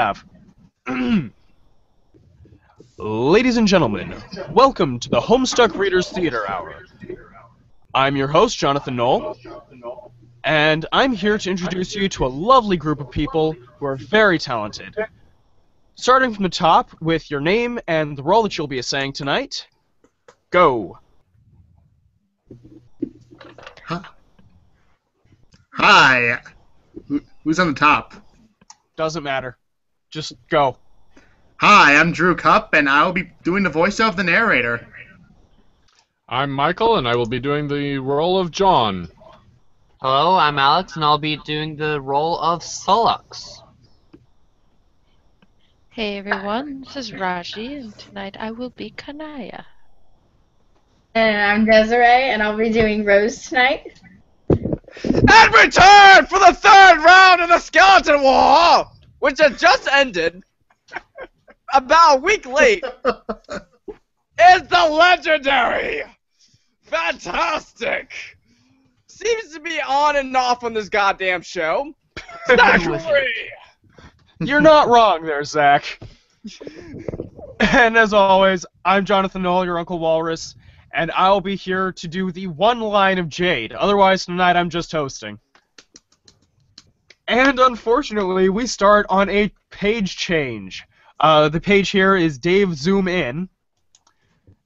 have. Ladies and gentlemen, welcome to the Homestuck Readers Theater Hour. I'm your host, Jonathan Knoll, and I'm here to introduce you to a lovely group of people who are very talented. Starting from the top with your name and the role that you'll be essaying tonight. Go. Hi. Who's on the top? Doesn't matter. Just go. Hi, I'm Drew Cupp, and I'll be doing the voice of the narrator. I'm Michael, and I will be doing the role of John. Hello, I'm Alex, and I'll be doing the role of Solux. Hey everyone, this is Raji, and tonight I will be Kanaya. And I'm Desiree, and I'll be doing Rose tonight. And return for the third round of the Skeleton War, which had just ended about a week late, is the legendary, fantastic, seems to be on and off on this goddamn show, Zachary! You're not wrong there, Zach. And as always, I'm Jonathan Knoll, your Uncle Walrus, and I'll be here to do the one line of Jade. Otherwise, tonight I'm just hosting. And unfortunately, we start on a page change. The page here is Dave Zoom In.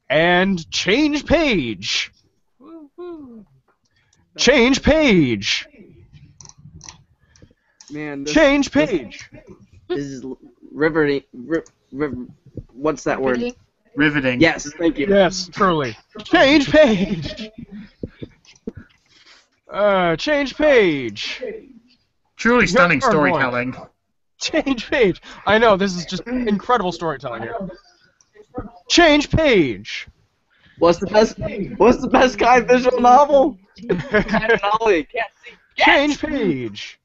And change page. Change page. Man, Change page. This is riveting. What's that word? Riveting. Yes, thank you. Yes, truly. Change page. Change page. Truly stunning Your turn, storytelling. Change page. I know, this is just incredible storytelling here. Change page. What's the best kind of visual novel? Kind of novel you can't see. Change page.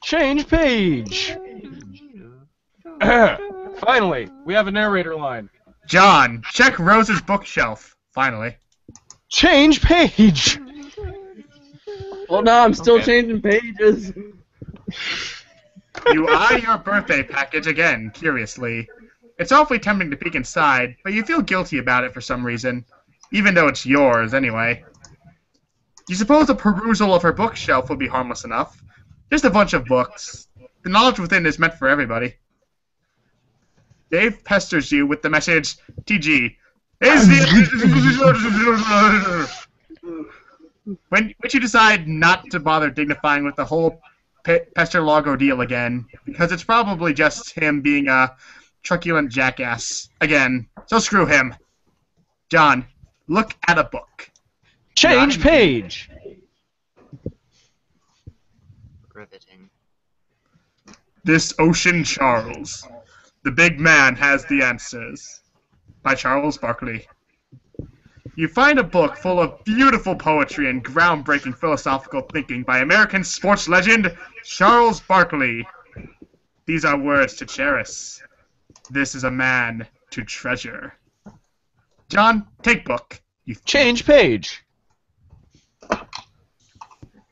Change page. Finally, we have a narrator line. John, check Rose's bookshelf. Finally. Change page. Well, no, I'm still changing pages. You eye your birthday package again, curiously. It's awfully tempting to peek inside, but you feel guilty about it for some reason, even though it's yours anyway. You suppose a perusal of her bookshelf would be harmless enough. Just a bunch of books. The knowledge within is meant for everybody. Dave pesters you with the message, TG. When you decide not to bother dignifying with the whole pester log ordeal again, because it's probably just him being a truculent jackass again, so screw him. John, look at a book. Change page. Riveting. This Ocean Charles. The Big Man Has the Answers. By Charles Barkley. You find a book full of beautiful poetry and groundbreaking philosophical thinking by American sports legend Charles Barkley. These are words to cherish. This is a man to treasure. John, take book. Change page.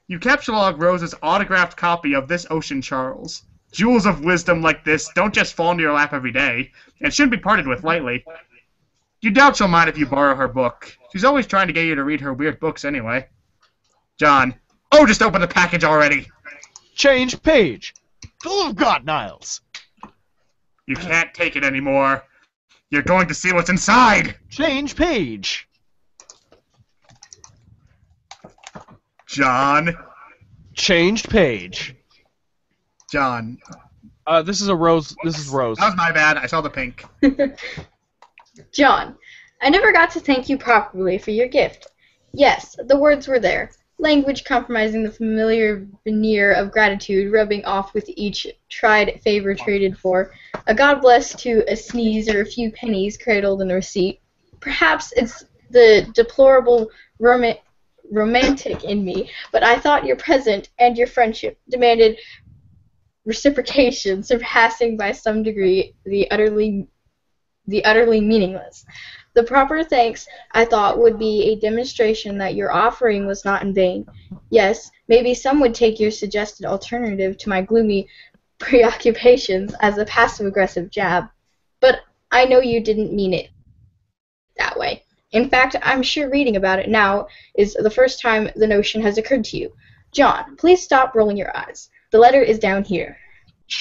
You capture-log Rose's autographed copy of This Ocean Charles. Jewels of wisdom like this don't just fall into your lap every day, and shouldn't be parted with lightly. You doubt she'll mind if you borrow her book. She's always trying to get you to read her weird books anyway. John, just open the package already! Change page. Oh God, Niles. You can't take it anymore. You're going to see what's inside! Change page. John. Changed page. John. This is a Rose. This is Rose. That was my bad. I saw the pink. John, I never got to thank you properly for your gift. Yes, the words were there. Language compromising the familiar veneer of gratitude, rubbing off with each tried favor traded for. A God bless to a sneeze or a few pennies cradled in a receipt. Perhaps it's the deplorable romantic in me, but I thought your present and your friendship demanded reciprocation, surpassing by some degree the utterly the utterly meaningless. The proper thanks, I thought, would be a demonstration that your offering was not in vain. Yes, maybe some would take your suggested alternative to my gloomy preoccupations as a passive-aggressive jab, but I know you didn't mean it that way. In fact, I'm sure reading about it now is the first time the notion has occurred to you. John, please stop rolling your eyes. The letter is down here.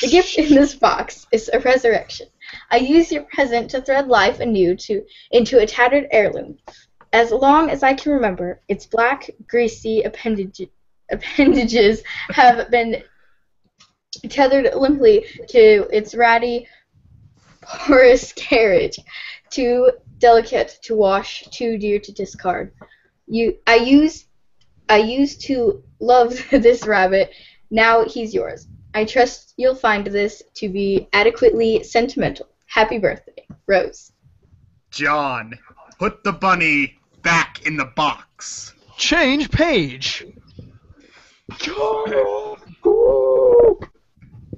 The gift in this box is a resurrection. I use your present to thread life anew into a tattered heirloom. As long as I can remember, its black, greasy appendages have been tethered limply to its ratty, porous carriage, too delicate to wash, too dear to discard. I used to love this rabbit. Now he's yours. I trust you'll find this to be adequately sentimental. Happy birthday, Rose. John, put the bunny back in the box. Change page.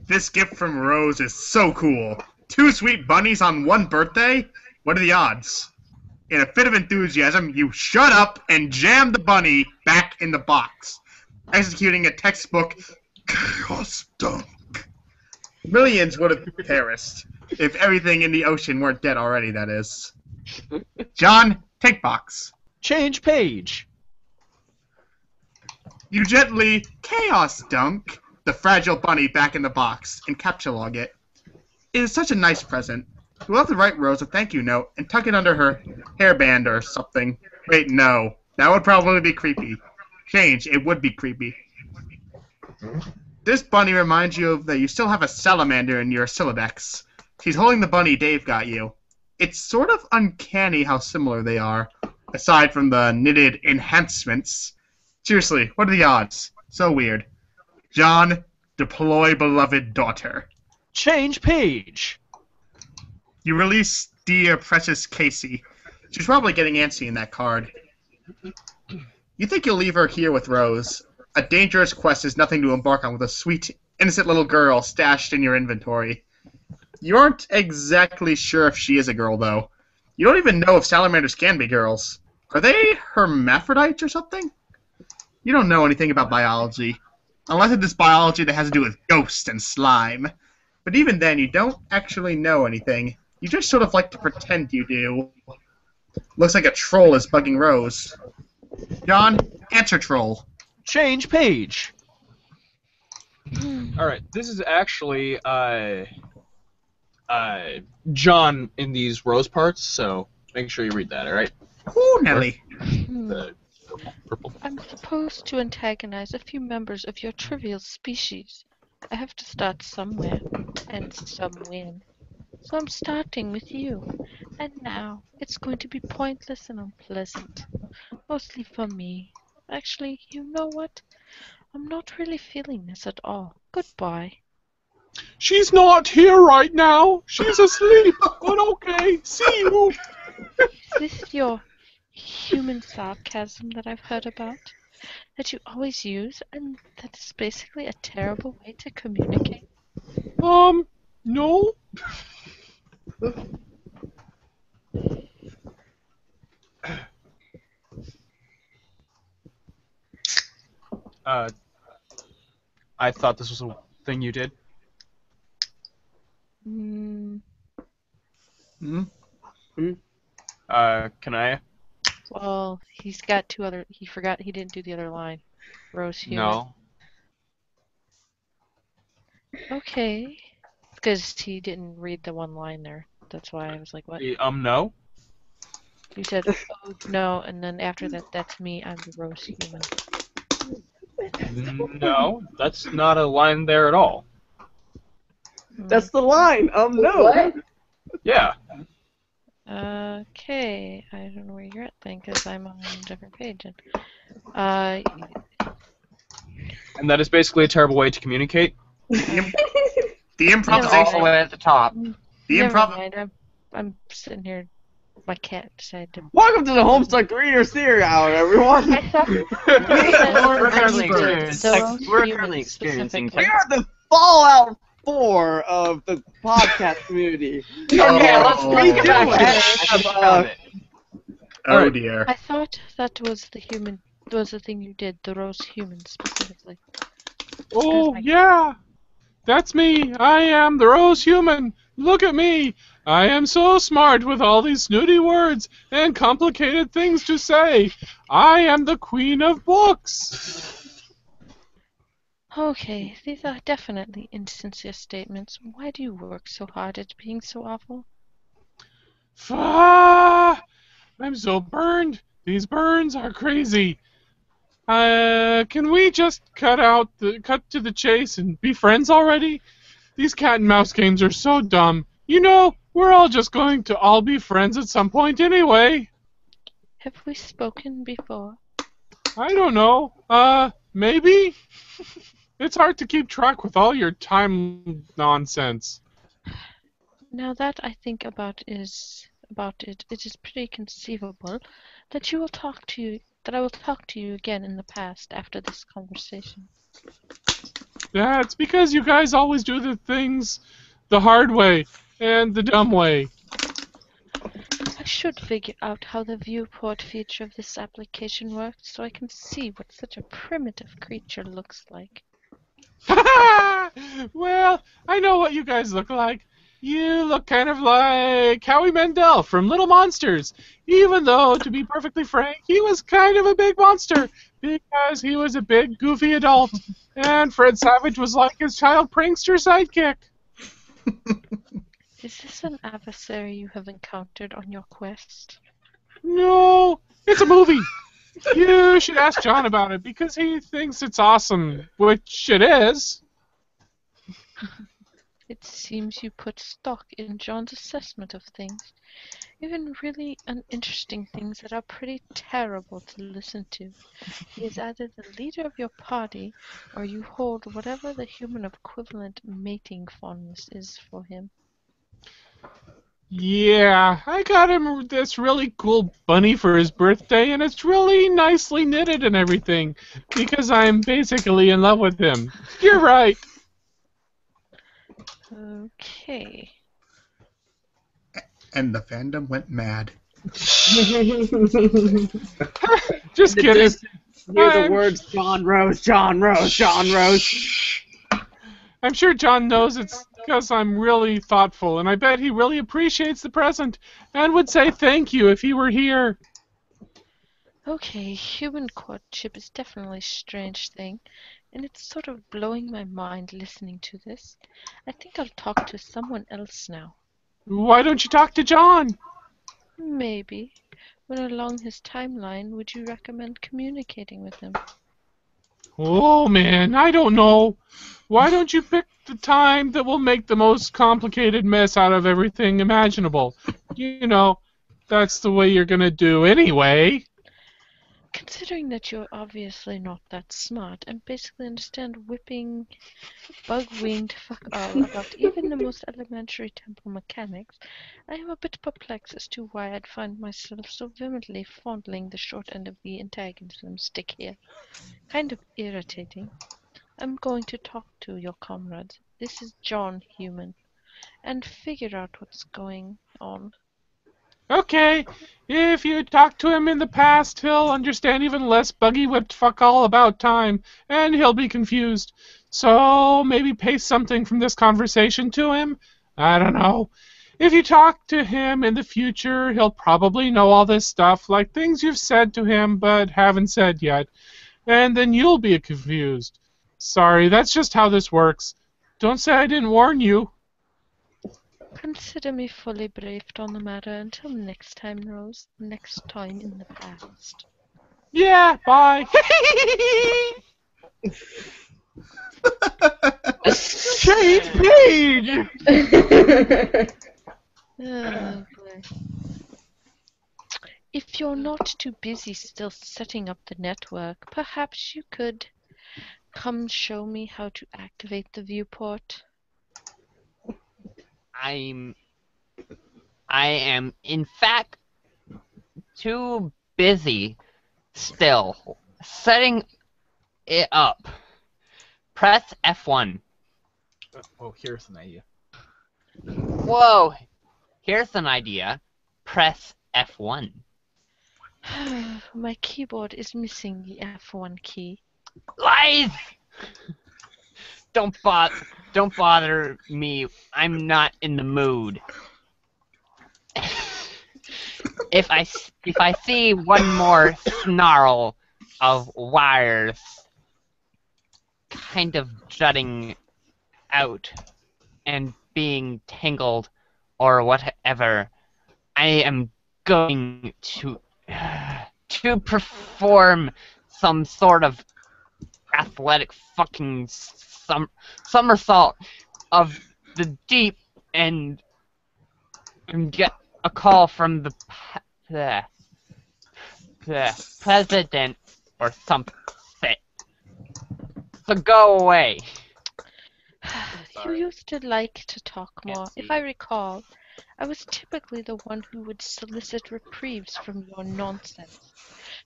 This gift from Rose is so cool. 2 sweet bunnies on one birthday? What are the odds? In a fit of enthusiasm, you shut up and jam the bunny back in the box, executing a textbook chaos dunk. Millions would have perished if everything in the ocean weren't dead already, that is. John, take box. Change page. You gently chaos dunk the fragile bunny back in the box and captchalogue it. It is such a nice present. We'll have to write Rose a thank you note and tuck it under her hairband or something. Wait, no. That would probably be creepy. Change, it would be creepy. This bunny reminds you that you still have a salamander in your Syllabex. She's holding the bunny Dave got you. It's sort of uncanny how similar they are, aside from the knitted enhancements. Seriously, what are the odds? So weird. John, deploy beloved daughter. Change page. You release dear precious Casey. She's probably getting antsy in that card. You think you'll leave her here with Rose. A dangerous quest is nothing to embark on with a sweet, innocent little girl stashed in your inventory. You aren't exactly sure if she is a girl, though. You don't even know if salamanders can be girls. Are they hermaphrodites or something? You don't know anything about biology. Unless it is biology that has to do with ghosts and slime. But even then, you don't actually know anything. You just sort of like to pretend you do. Looks like a troll is bugging Rose. John, answer troll. Change page. Alright, this is actually, John in these Rose parts, so make sure you read that, alright? Ooh, Nelly. The purple. I'm supposed to antagonize a few members of your trivial species. I have to start somewhere, and some win. So I'm starting with you. And now, it's going to be pointless and unpleasant. Mostly for me. Actually, you know what? I'm not really feeling this at all. Goodbye. She's not here right now. She's asleep. But okay, see you. Is this your human sarcasm that I've heard about? That you always use, and that is basically a terrible way to communicate? No. I thought this was a thing you did. Kanaya? Well, he's got two other. He forgot he didn't do the other line. Rose human. No. Okay. Because he didn't read the one line there. That's why I was like, what? No? You said, oh, no, and then after that, that's me. I'm the Rose human. No, that's not a line there at all. That's the line. No. What? Yeah. Okay. I don't know where you're at then, because I'm on a different page. And that is basically a terrible way to communicate. The All improvisation. the way at the top. The Never improv. mind. I'm sitting here. My cat decided to. Welcome to the Homestuck Readers Theater Hour, everyone. I thought. We're currently Those experiencing humans We specifically. are the Fallout 4 of the podcast community. Okay, let's Oh. bring it back. We do have, Found it. Oh Alright. dear. I thought that was the thing you did, the roast human specifically. Oh, like- yeah. That's me. I am the rose human. Look at me. I am so smart with all these snooty words and complicated things to say. I am the queen of books. Okay, these are definitely insincere statements. Why do you work so hard at being so awful? I'm so burned. These burns are crazy. Can we just cut to the chase and be friends already? These cat and mouse games are so dumb. You know, we're all just going to all be friends at some point anyway. Have we spoken before? I don't know. Maybe? It's hard to keep track with all your time nonsense. Now that I think about it, it is pretty conceivable that I will talk to you again in the past after this conversation. That's because you guys always do the things the hard way and the dumb way. I should figure out how the viewport feature of this application works so I can see what such a primitive creature looks like. Well, I know what you guys look like. You look kind of like Howie Mandel from Little Monsters, even though, to be perfectly frank, he was kind of a big monster because he was a big, goofy adult, and Fred Savage was like his child prankster sidekick. Is this an adversary you have encountered on your quest? No, it's a movie. You should ask John about it because he thinks it's awesome, which it is. It seems you put stock in John's assessment of things, even really uninteresting things that are pretty terrible to listen to. He is either the leader of your party, or you hold whatever the human equivalent mating fondness is for him. Yeah, I got him this really cool bunny for his birthday, and it's really nicely knitted and everything, because I'm basically in love with him. You're right. Okay. And the fandom went mad. Just The kidding. distance, hear the I'm- words John Rose, John Rose, John Rose. I'm sure John knows it's because I'm really thoughtful, and I bet he really appreciates the present and would say thank you if he were here. Okay, human courtship is definitely a strange thing, and it's sort of blowing my mind listening to this. I think I'll talk to someone else now. Why don't you talk to John? Maybe. When along his timeline, would you recommend communicating with him? Oh, man, I don't know. Why don't you pick the time that will make the most complicated mess out of everything imaginable? You know, that's the way you're gonna do anyway. Considering that you're obviously not that smart and basically understand whipping bug-winged fuck all about even the most elementary temple mechanics, I am a bit perplexed as to why I'd find myself so vehemently fondling the short end of the antagonism stick here. Kind of irritating. I'm going to talk to your comrades. This is John Human, and figure out what's going on. Okay, if you talk to him in the past, he'll understand even less buggy-whipped fuck all about time, and he'll be confused. So maybe paste something from this conversation to him? I don't know. If you talk to him in the future, he'll probably know all this stuff, like things you've said to him but haven't said yet. And then you'll be confused. Sorry, that's just how this works. Don't say I didn't warn you. Consider me fully briefed on the matter until next time, Rose. Next time in the past. Yeah, bye. Change page! Oh, boy. If you're not too busy still setting up the network, perhaps you could come show me how to activate the viewport. I am in fact too busy still setting it up. Press F1. Oh, here's an idea. Whoa! Here's an idea. Press F1. My keyboard is missing the F1 key. Lies! Don't bother me. I'm not in the mood. If I see one more snarl of wires kind of jutting out and being tangled or whatever, I am going to perform some sort of athletic fucking somersault of the deep and get a call from the president or something. So go away. You used to like to talk more. If I recall, I was typically the one who would solicit reprieves from your nonsense.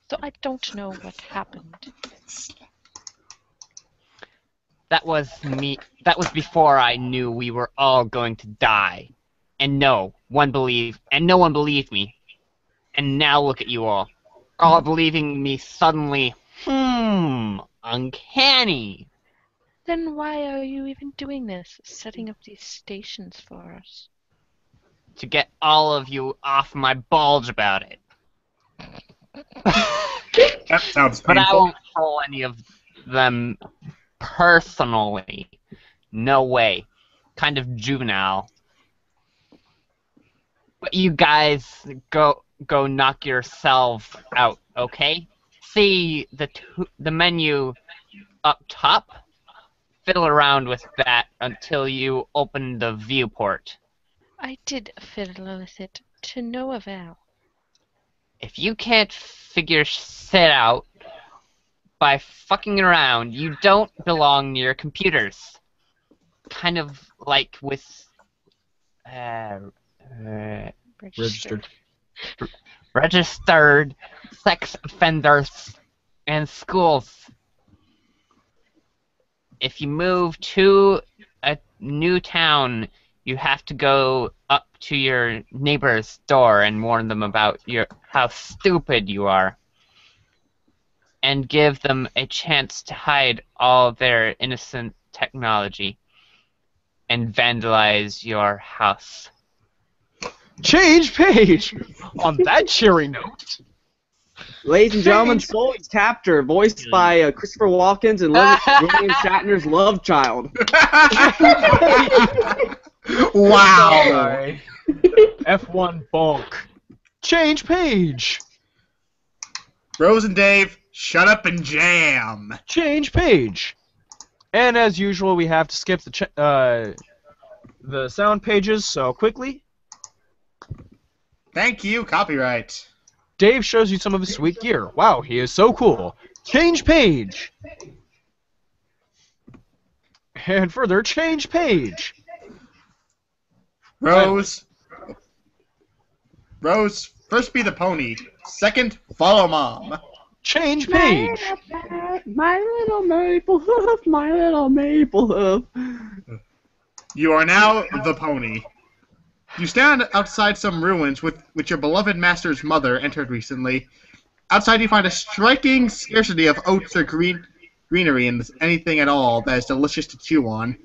So I don't know what happened. That was me. That was before I knew we were all going to die. And no one believed me. And now look at you all believing me suddenly. Uncanny. Then why are you even doing this? Setting up these stations for us? To get all of you off my bulge about it. That sounds But I painful. won't troll any of them personally. No way. Kind of juvenile. But you guys go knock yourselves out, okay? See the menu up top? Fiddle around with that until you open the viewport. I did fiddle with it, to no avail. If you can't figure shit out by fucking around, you don't belong near computers. Kind of like with Registered. registered sex offenders and schools. If you move to a new town, you have to go up to your neighbor's door and warn them about how stupid you are. And give them a chance to hide all their innocent technology and vandalize your house. Change page! On that cheery note. Ladies and gentlemen, Sully's Captor, voiced by Christopher Walken and William Shatner's love child. Wow. Sorry. F1 bonk. Change page. Rose and Dave, shut up and jam. Change page. And as usual, we have to skip the sound pages, so quickly. Thank you, copyright. Dave shows you some of his sweet gear. Wow, he is so cool. Change page. And further, change page. Rose, first be the pony. Second, follow mom. Change page. My little maple hoof, my little maple hoof. You are now the pony. You stand outside some ruins which your beloved master's mother entered recently. Outside you find a striking scarcity of oats or greenery and anything at all that is delicious to chew on.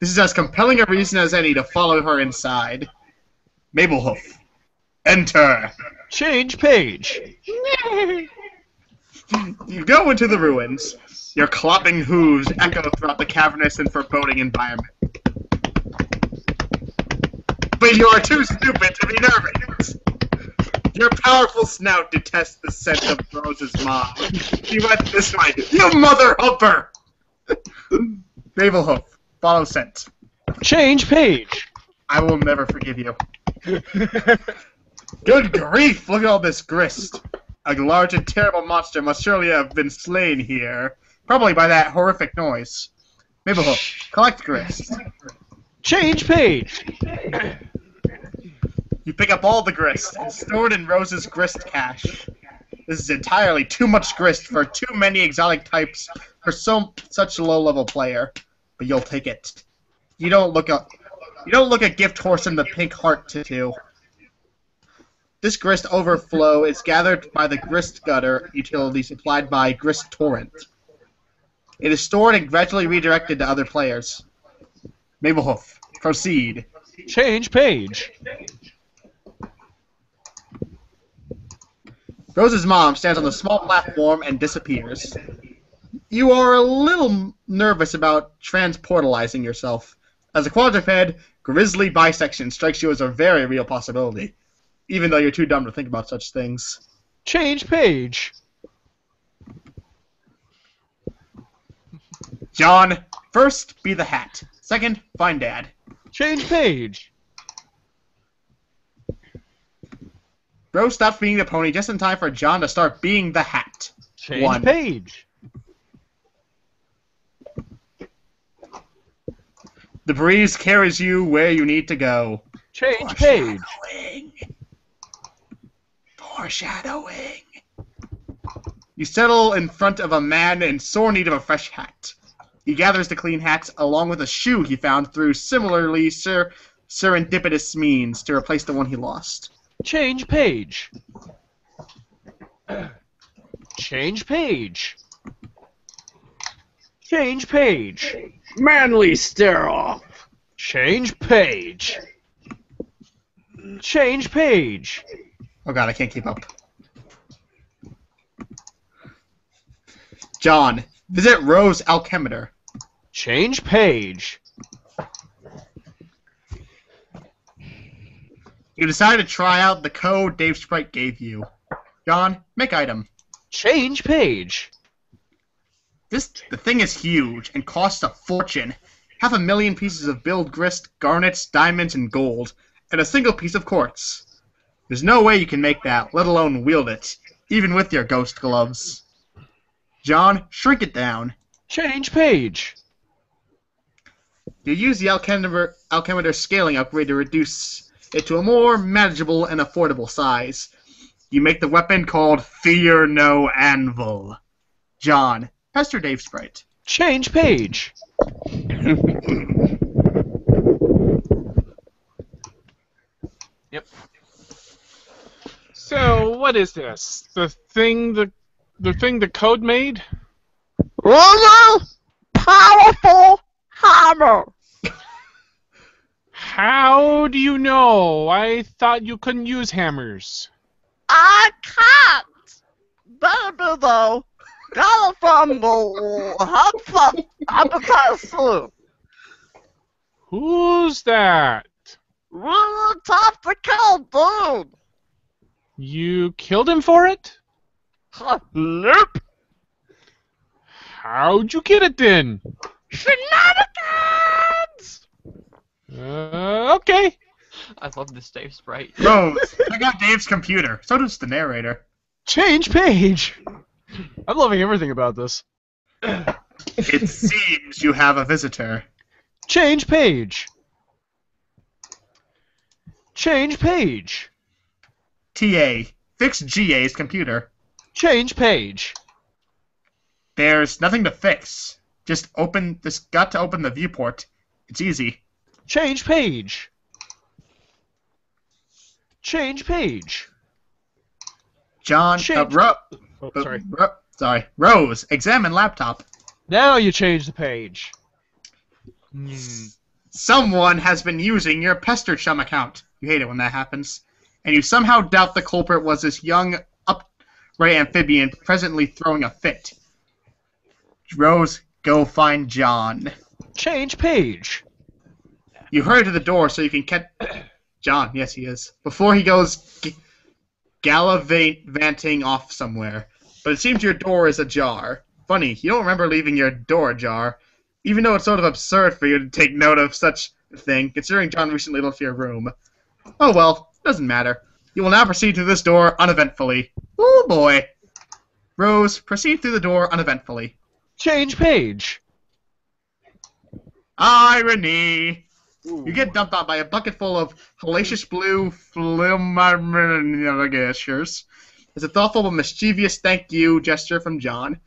This is as compelling a reason as any to follow her inside. Maplehoof. Enter. Change page. You go into the ruins. Your clopping hooves echo throughout the cavernous and foreboding environment. But you are too stupid to be nervous. Your powerful snout detests the scent of Rose's mom. She went this way. You mother humper! Maplehoof, follow scent. Change page. I will never forgive you. Good grief! Look at all this grist. A large and terrible monster must surely have been slain here. Probably by that horrific noise. Maplehoof, collect grist. Change page. You pick up all the grist and store it in Rose's grist cache. This is entirely too much grist for too many exotic types for such a low-level player. But you'll take it. You don't look a gift horse in the pink heart tattoo. This grist overflow is gathered by the grist gutter utility supplied by Grist Torrent. It is stored and gradually redirected to other players. Mabelhoof, proceed. Change page. Rose's mom stands on the small platform and disappears. You are a little nervous about transportalizing yourself. As a quadruped, grisly bisection strikes you as a very real possibility, even though you're too dumb to think about such things. Change page. John, first, be the hat. Second, find Dad. Change page. Rose stops being the pony just in time for John to start being the hat. Change 1. page. The breeze carries you where you need to go. Change page. Foreshadowing. You settle in front of a man in sore need of a fresh hat. He gathers the clean hat along with a shoe he found through similarly serendipitous means to replace the one he lost. Change page. Change page. Change page. Manly stare off. Change page. Change page. Oh god, I can't keep up. John, visit Rose Alchemeter. Change page. You decide to try out the code Dave Sprite gave you. John, make item. Change page. The thing is huge and costs a fortune. 500,000 pieces of billed grist, garnets, diamonds, and gold, and a single piece of quartz. There's no way you can make that, let alone wield it, even with your ghost gloves. John, shrink it down. Change page. You use the Alchemeter scaling upgrade to reduce it to a more manageable and affordable size. You make the weapon called Fear No Anvil. John, pester Dave Sprite. Change page. Yep. So what is this? The thing the code made? Really powerful hammer. How do you know? I thought you couldn't use hammers. I can't. Baby though, got it from the advertisement. Who's that? Really tough to kill, dude. You killed him for it? Nope. How'd you get it then? Shenanigans. Okay. I love this Dave Sprite. Rose, check out Dave's computer. So does the narrator. Change page. I'm loving everything about this. It seems you have a visitor. Change page. Change page. TA, fix GA's computer. Change page. There's nothing to fix. Just got to open the viewport. It's easy. Change page. Change page. John, Change- sorry. Rose, examine laptop. Now you change the page. Someone has been using your Pester Chum account. You hate it when that happens. And you somehow doubt the culprit was this young, upright amphibian presently throwing a fit. Rose, go find John. Change page. You hurry to the door so you can catch John. Yes, he is. Before he goes gallivanting off somewhere. But it seems your door is ajar. Funny, you don't remember leaving your door ajar, even though it's sort of absurd for you to take note of such a thing, considering John recently left your room. Oh well, doesn't matter. You will now proceed through this door uneventfully. Oh boy. Rose, proceed through the door uneventfully. Change page. Irony! You get dumped on by a bucket full of hellacious blue flimmergashers. It's a thoughtful but mischievous thank you gesture from John.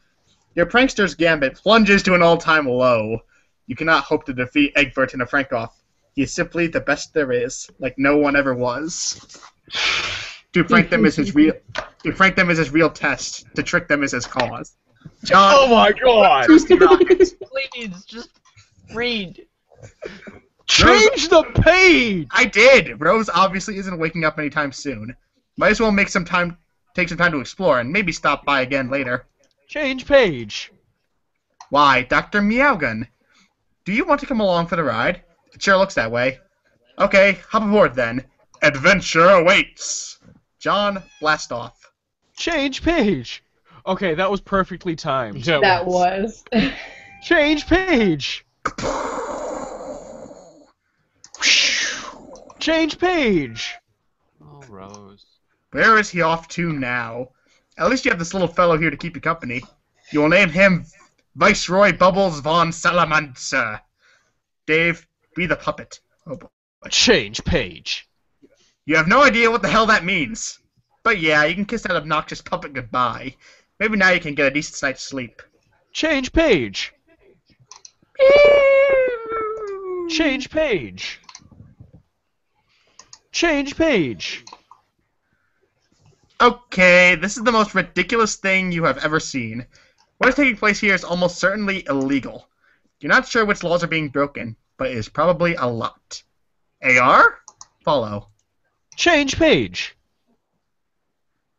Your prankster's gambit plunges to an all-time low. You cannot hope to defeat Egbert and Frankov. He is simply the best there is, like no one ever was. To prank them is his real test. To trick them is his cause. John. Oh my god! Please, just read. Change the page! I did! Rose obviously isn't waking up anytime soon. Might as well take some time to explore and maybe stop by again later. Change page. Why, Dr. Meowgun? Do you want to come along for the ride? It sure looks that way. Okay, hop aboard then. Adventure awaits! John, blast off. Change page. Okay, that was perfectly timed. Yeah, That was. Change page. Change page. Oh, Rose. Where is he off to now? At least you have this little fellow here to keep you company. You will name him Viceroy Bubbles von Salamanca. Dave, be the puppet. Oh boy. Change page. You have no idea what the hell that means. But yeah, you can kiss that obnoxious puppet goodbye. Maybe now you can get a decent night's sleep. Change page. Change page. Change page. Okay, this is the most ridiculous thing you have ever seen. What is taking place here is almost certainly illegal. You're not sure which laws are being broken, but it is probably a lot. AR? Follow. Change page.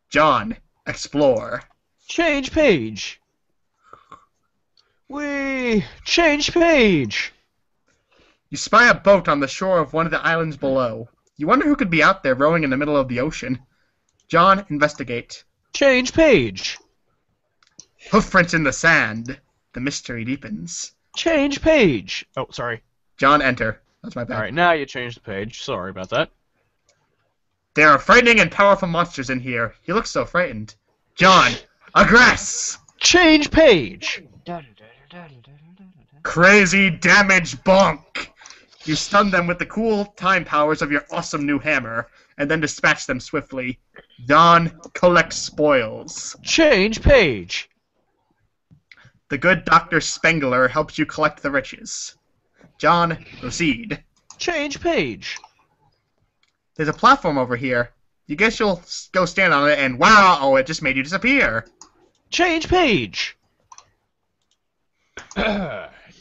John, explore. Change page. Change page. You spy a boat on the shore of one of the islands below. You wonder who could be out there rowing in the middle of the ocean. John, investigate. Change page. Hoofprints in the sand. The mystery deepens. Change page. Oh, sorry. John, enter. That's my bad. Alright, now you changed the page. Sorry about that. There are frightening and powerful monsters in here. He looks so frightened. John, aggress! Change page. Crazy damage bonk! You stun them with the cool time powers of your awesome new hammer, and then dispatch them swiftly. John, collect spoils. Change page. The good Dr. Spengler helps you collect the riches. John, proceed. Change page. There's a platform over here. You guess you'll go stand on it and wow, oh, it just made you disappear. Change page.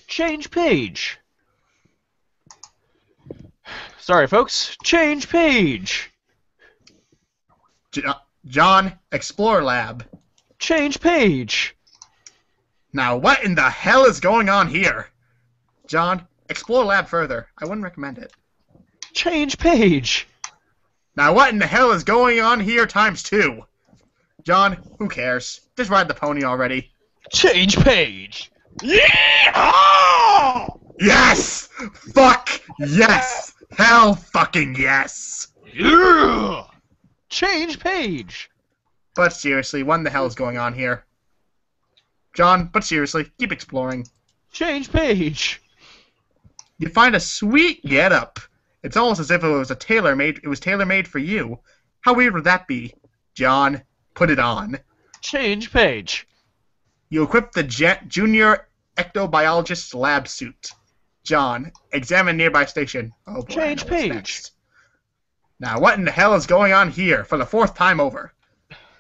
Change page. Sorry, folks. Change page. John, explore lab. Change page. Now, what in the hell is going on here? John, explore lab further. I wouldn't recommend it. Change page. Now, what in the hell is going on here times 2? John, who cares? Just ride the pony already. Change page. Yeah! Yes! Fuck yes! Hell fucking yes! Yeah! Change page. But seriously, what in the hell is going on here? John, but seriously, keep exploring. Change page. You find a sweet getup. It's almost as if it was tailor-made for you. How weird would that be? John, put it on. Change page. You equip the junior ectobiologist's lab suit. John, examine nearby station. Oh boy, Change I know what's page. next. Now, what in the hell is going on here for the 4th time over?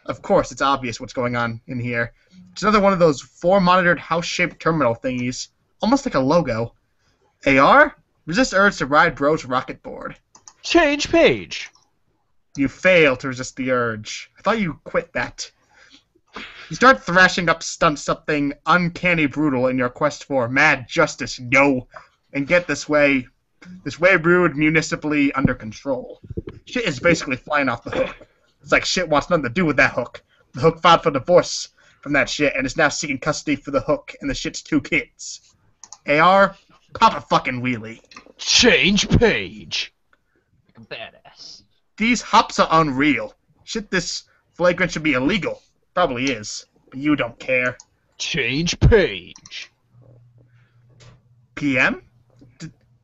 Of course, it's obvious what's going on in here. It's another one of those 4-monitored house-shaped terminal thingies, almost like a logo. AR? Resist urge to ride bro's rocket board. Change page. You fail to resist the urge. I thought you quit that. You start thrashing up something uncanny brutal in your quest for mad justice, yo, and get this way rude municipally under control. Shit is basically flying off the hook. It's like shit wants nothing to do with that hook. The hook filed for divorce from that shit and is now seeking custody for the hook and the shit's 2 kids. AR, pop a fucking wheelie. Change page. Like a badass. These hops are unreal. Shit, this flagrant should be illegal. Probably is. But you don't care. Change page. PM?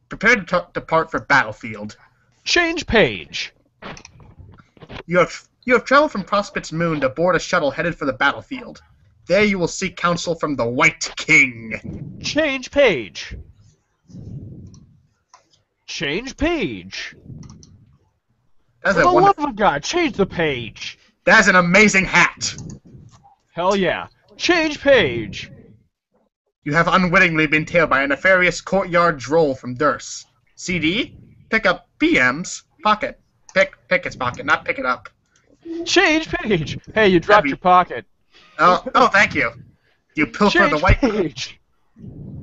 Prepare to depart for battlefield. Change page. You have traveled from Prospect's moon to board a shuttle headed for the battlefield. There you will seek counsel from the White King. Change page. Change page. That's For a the wonderful. love of God, change the page. That's an amazing hat. Hell yeah. Change page. You have unwittingly been tailed by a nefarious courtyard droll from Durst. CD? Pick up PM's pocket. Pick its pocket, not pick it up. Change page. Hey, you dropped Heavy. your pocket. Oh, thank you. You pilfer Change the white. page.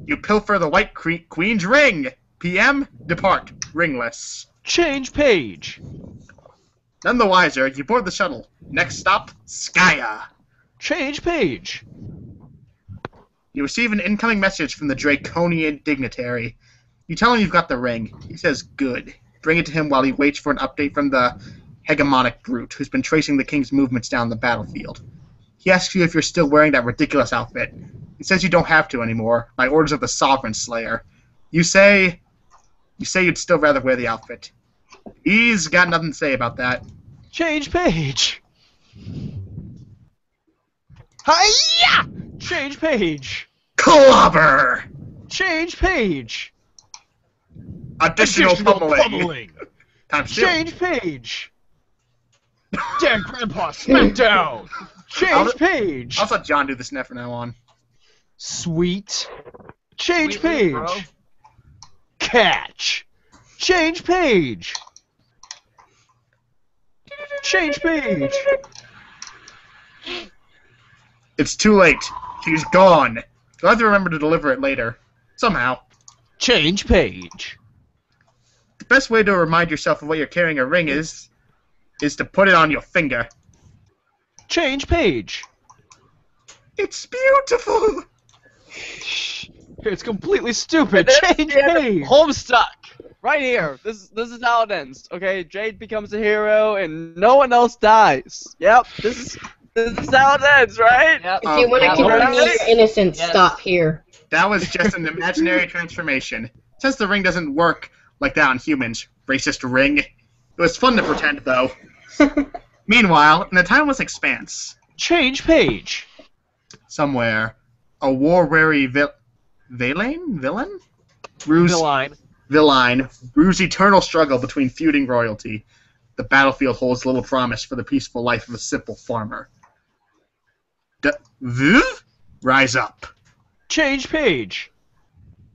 You pilfer the white queen's ring. PM, depart, ringless. Change page. None the wiser, you board the shuttle. Next stop, Skya. Change page. You receive an incoming message from the Draconian dignitary. You tell him you've got the ring. He says, good. Bring it to him while he waits for an update from the hegemonic brute who's been tracing the king's movements down the battlefield. He asks you if you're still wearing that ridiculous outfit. He says you don't have to anymore, by orders of the Sovereign Slayer. You say you'd still rather wear the outfit. He's got nothing to say about that. Change page. Hiya! Change page. Clobber! Change page. Additional pummeling. Times 2. Change page. Damn, Grandpa, smack down. Change page. I'll let John do this from now on. Sweet. Change Sweetly, page. bro. Catch. Change page. Change page. It's too late. She's gone. You'll have to remember to deliver it later. Somehow. Change page. The best way to remind yourself of what you're carrying a ring is to put it on your finger. Change page. It's beautiful. It's completely stupid. This Change is page. Homestuck. Right here. This is how it ends. Okay, Jade becomes a hero and no one else dies. Yep. This is how it ends, right? Yep. If you want to Yeah, continue right. your innocence, Yes. stop here. That was just an imaginary transformation. Since the ring doesn't work like that on humans, racist ring. It was fun to pretend, though. Meanwhile, in the timeless expanse, Change page. somewhere, a war-weary villain? Villain brews eternal struggle between feuding royalty. The battlefield holds little promise for the peaceful life of a simple farmer. Rise up. Change page.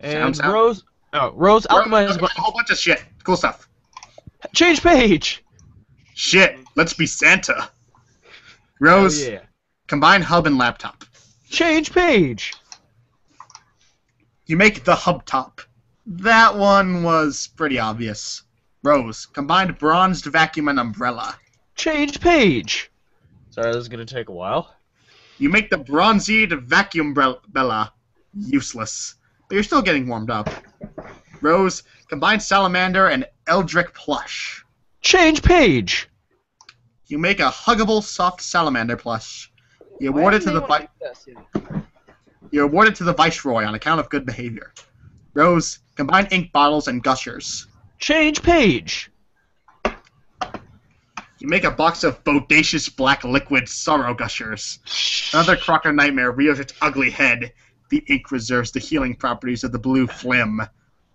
And Sounds out. Rose alchemizes. A whole bunch of shit. Cool stuff. Change page. Shit, let's be Santa. Rose, Oh, yeah. combine hub and laptop. Change page. You make the hub top. That one was pretty obvious. Rose, combined bronzed vacuum and umbrella. Change page. Sorry, this is gonna take a while. You make the bronzied vacuum bella. Useless. But you're still getting warmed up. Rose, combine salamander and eldritch plush. Change page. You make a huggable soft salamander plush. You award it to the You're awarded to the Viceroy on account of good behavior. Rose, combine ink bottles and gushers. Change page. You make a box of bodacious black liquid sorrow gushers. Another Crocker nightmare rears its ugly head. The ink reserves the healing properties of the blue phlegm.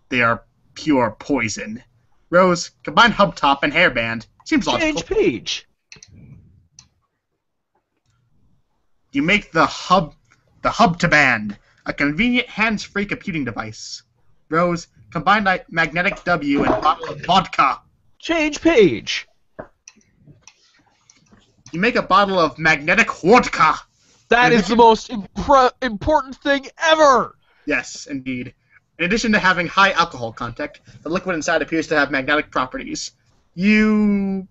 They are pure poison. Rose, combine hub top and hairband. Seems logical. Change page. You make the hub to band, a convenient hands-free computing device. Rose, combine magnetic W and bottle of vodka. Change page. You make a bottle of magnetic vodka. That is the most important thing ever. Yes, indeed. In addition to having high alcohol content, the liquid inside appears to have magnetic properties. You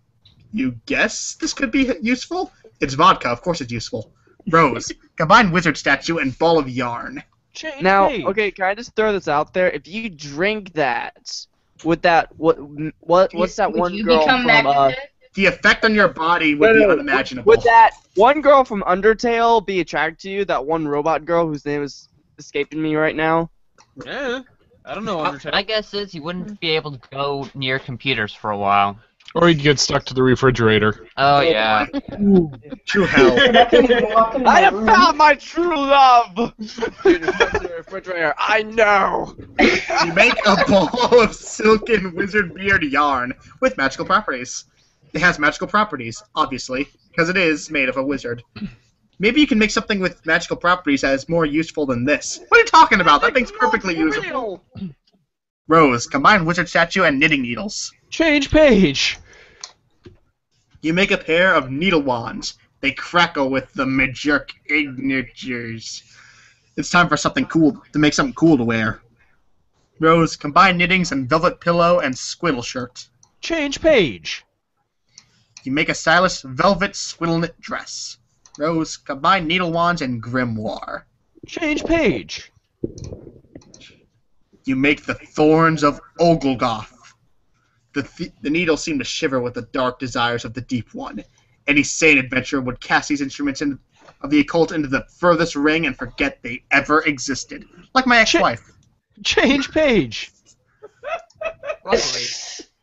guess this could be useful? It's vodka, of course it's useful. Rose, combine wizard statue and ball of yarn. Change Now, page. okay, can I just throw this out there? If you drink that, what's that Would one you girl become from magnetic? The effect on your body would be unimaginable. Would that one girl from Undertale be attracted to you? That one robot girl whose name is escaping me right now? Yeah. I don't know, Undertale. My guess is you wouldn't be able to go near computers for a while. Or he'd get stuck to the refrigerator. Oh yeah. True hell. I have found my true love! Dude, it's stuck to the refrigerator. I know! You make a ball of silken wizard beard yarn with magical properties. It has magical properties, obviously, because it is made of a wizard. Maybe you can make something with magical properties that is more useful than this. What are you talking about? That thing's perfectly usable. Rose, combine wizard statue and knitting needles. Change page. You make a pair of needle wands. They crackle with the magic signatures. It's time for something cool, to make something cool to wear. Rose, combine knittings and velvet pillow and squiddle shirt. Change page. You make a stylish velvet squiddle knit dress. Rose, combine needle wands and grimoire. Change page. You make the thorns of Ogolgoth. The needles seem to shiver with the dark desires of the Deep One. Any sane adventurer would cast these instruments of the occult into the furthest ring and forget they ever existed. Like my ex-wife. Change page. Luckily,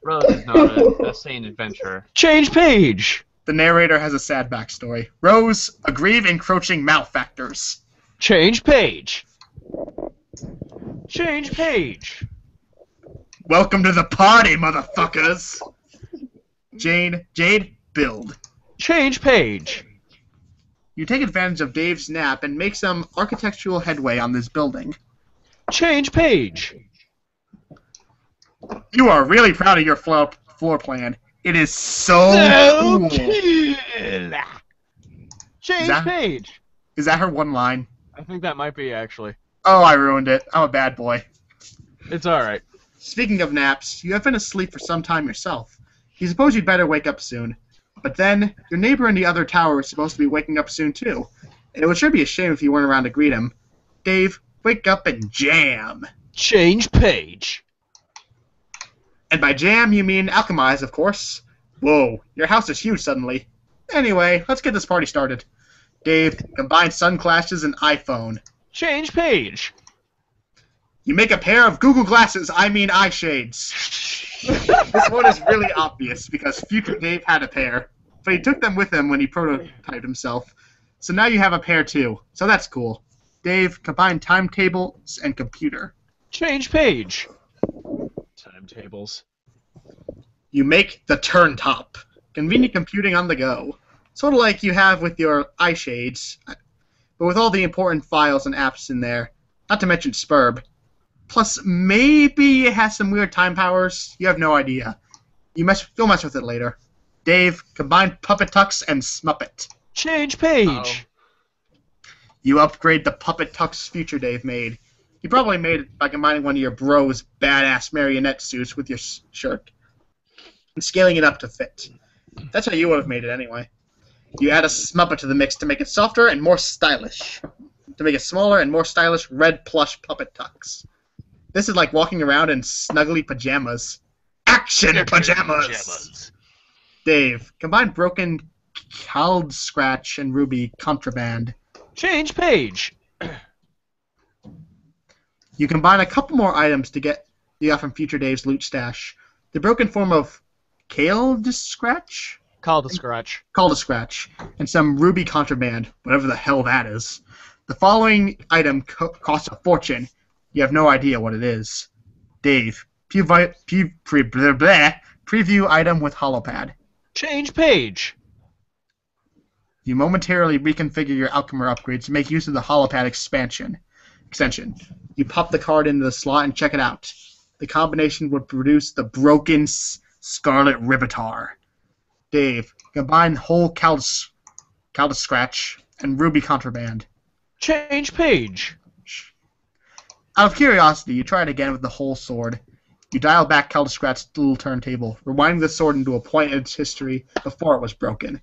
Rose is not a sane adventurer. Change page. The narrator has a sad backstory. Rose, aggrieve encroaching malefactors. Change page. Change page. Welcome to the party, motherfuckers! Jade, build. Change page. You take advantage of Dave's nap and make some architectural headway on this building. Change page. You are really proud of your floor plan. It is so cool. Change page. Is that her one line? I think that might be, actually. Oh, I ruined it. I'm a bad boy. It's alright. Speaking of naps, you have been asleep for some time yourself. You suppose you'd better wake up soon. But then, your neighbor in the other tower is supposed to be waking up soon too. And it would sure be a shame if you weren't around to greet him. Dave, wake up and jam! Change page. And by jam, you mean alchemize, of course. Whoa, your house is huge suddenly. Anyway, let's get this party started. Dave, combine sunglasses and iPhone. Change page. You make a pair of Google glasses, I mean eye shades. This one is really obvious, because future Dave had a pair, but he took them with him when he prototyped himself. So now you have a pair too, so that's cool. Dave, combine timetables and computer. Change page. Timetables. You make the turntop. Convenient computing on the go. Sort of like you have with your eye shades, but with all the important files and apps in there. Not to mention Spurb. Plus, maybe it has some weird time powers. You have no idea. You'll mess with it later. Dave, combine Puppet Tux and Smuppet. Change page. Uh-oh. You upgrade the Puppet Tux future Dave made. He probably made it by combining one of your bros' badass marionette suits with your shirt. And scaling it up to fit. That's how you would have made it anyway. You add a Smuppet to the mix to make it softer and more stylish. To make it smaller and more stylish red plush Puppet Tux. This is like walking around in snuggly pajamas. Action pajamas! Dave, combine broken Cald Scratch and Ruby Contraband. Change page. You combine a couple more items to get you got from future Dave's loot stash. The broken form of Cald Scratch? Call the scratch. Call to Scratch. And some Ruby Contraband, whatever the hell that is. The following item costs a fortune. You have no idea what it is. Dave, preview item with holopad. Change page. You momentarily reconfigure your Alchemer upgrades to make use of the holopad extension. You pop the card into the slot and check it out. The combination would produce the broken Scarlet Rivetar. Dave, combine whole Cald Scratch and Ruby Contraband. Change page. Out of curiosity, you try it again with the whole sword. You dial back Cald Scratch's little turntable, rewinding the sword into a point in its history before it was broken.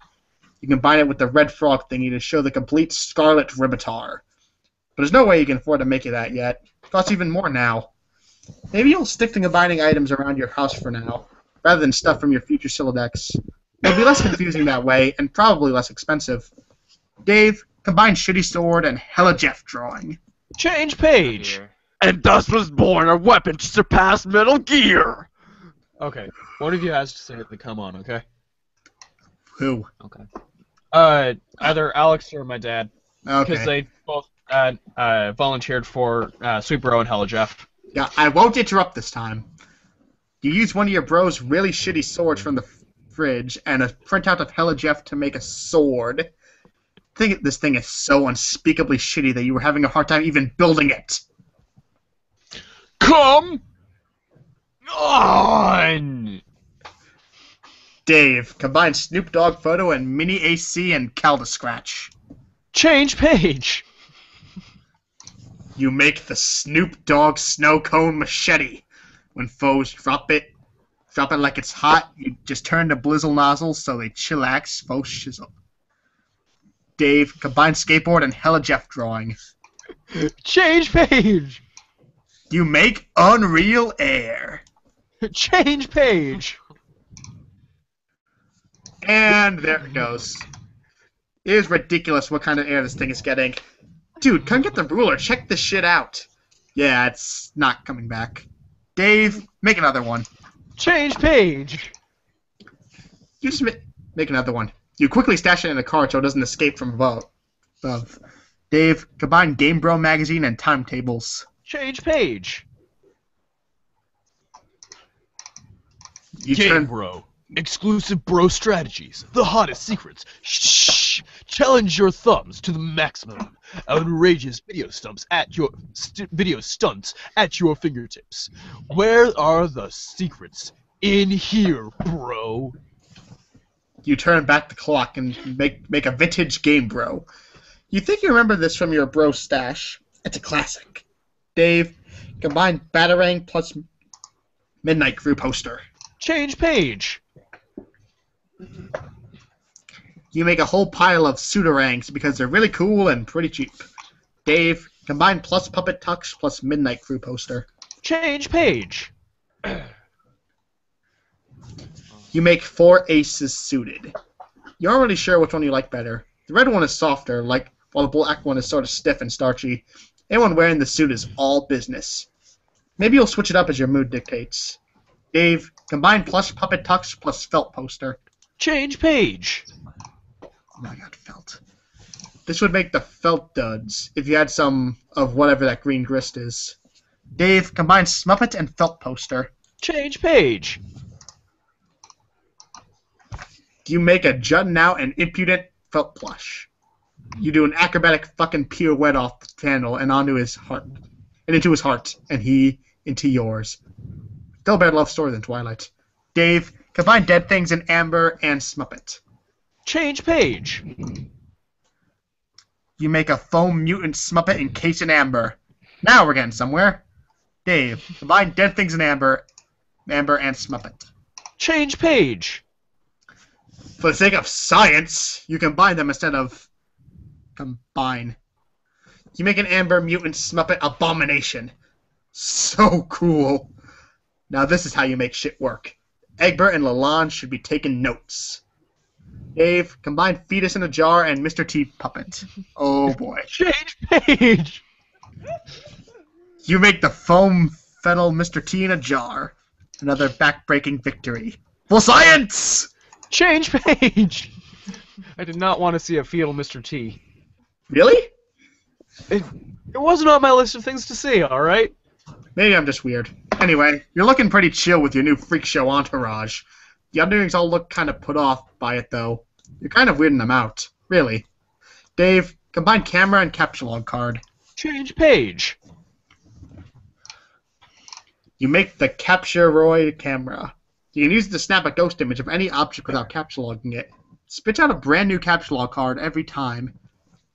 You combine it with the red frog thingy to show the complete Scarlet Rivetar. But there's no way you can afford to make it that yet. It costs even more now. Maybe you'll stick to combining items around your house for now, rather than stuff from your future Silodex. It'll be less confusing that way, and probably less expensive. Dave, combine Shitty Sword and Hella Jeff drawing. Change page. And thus was born a weapon to surpass Metal Gear! Okay. One of you has to say the come on, okay? Who? Okay. Either Alex or my dad. Because Okay. they both volunteered for Sweet Bro and Hella Jeff. Yeah, I won't interrupt this time. You use one of your bro's really shitty swords from the fridge and a printout of Hella Jeff to make a sword. I think this thing is so unspeakably shitty that you were having a hard time even building it. Come on! Dave, combine Snoop Dogg photo and mini AC and Calda Scratch. Change page! You make the Snoop Dogg snow cone machete. When foes drop it like it's hot, you just turn the blizzle nozzles so they chillax, faux shizzle. Dave, combine skateboard and Hella Jeff drawing. Change page! You make Unreal Air. Change page! And there it goes. It is ridiculous what kind of air this thing is getting. Dude, come get the ruler. Check this shit out. Yeah, it's not coming back. Dave, make another one. Change page! You just make another one. You quickly stash it in a card so it doesn't escape from above. Dave, combine Game Bro magazine and timetables. Change page! You Game turn. Bro. Exclusive bro strategies. The hottest secrets. Shh! Challenge your thumbs to the maximum. Outrageous video stunts at your fingertips. Where are the secrets? In here, bro. You turn back the clock and make a vintage Game Bro. You think you remember this from your bro stash. It's a classic. Dave, combine Batarang plus Midnight Crew poster. Change page. You make a whole pile of pseudorangs because they're really cool and pretty cheap. Dave, combine plus Puppet Tux plus Midnight Crew poster. Change page. You make 4 aces suited. You aren't really sure which one you like better. The red one is softer, while the black one is sort of stiff and starchy. Anyone wearing the suit is all business. Maybe you'll switch it up as your mood dictates. Dave, combine plus Puppet Tux plus felt poster. Change page. Oh my god, felt. This would make the felt duds if you had some of whatever that green grist is. Dave, combine Smuppet and felt poster. Change page. You make a jutting out and impudent felt plush. You do an acrobatic fucking pirouette off the candle and onto his heart, and into his heart, and he into yours. Still a better love story than Twilight. Dave, combine Dead Things in Amber and Smuppet. Change page. You make a foam mutant Smuppet encased in amber. Now we're getting somewhere. Dave, combine Dead Things in Amber and Smuppet. Change page. For the sake of science, you combine them instead of combine. You make an Amber mutant Smuppet abomination. So cool. Now this is how you make shit work. Egbert and Lalonde should be taking notes. Dave, combine Fetus in a Jar and Mr. T Puppet. Oh boy. Change page. You make the foam fennel Mr. T in a jar. Another back-breaking victory. Full science! Change page. I did not want to see a fetal Mr. T. Really? It wasn't on my list of things to see, alright? Maybe I'm just weird. Anyway, you're looking pretty chill with your new freak show entourage. The underlings all look kind of put off by it, though. You're kind of weirding them out. Really. Dave, combine camera and capture log card. Change page. You make the Capturoid camera. You can use it to snap a ghost image of any object without capture logging it. Spits out a brand new capture log card every time.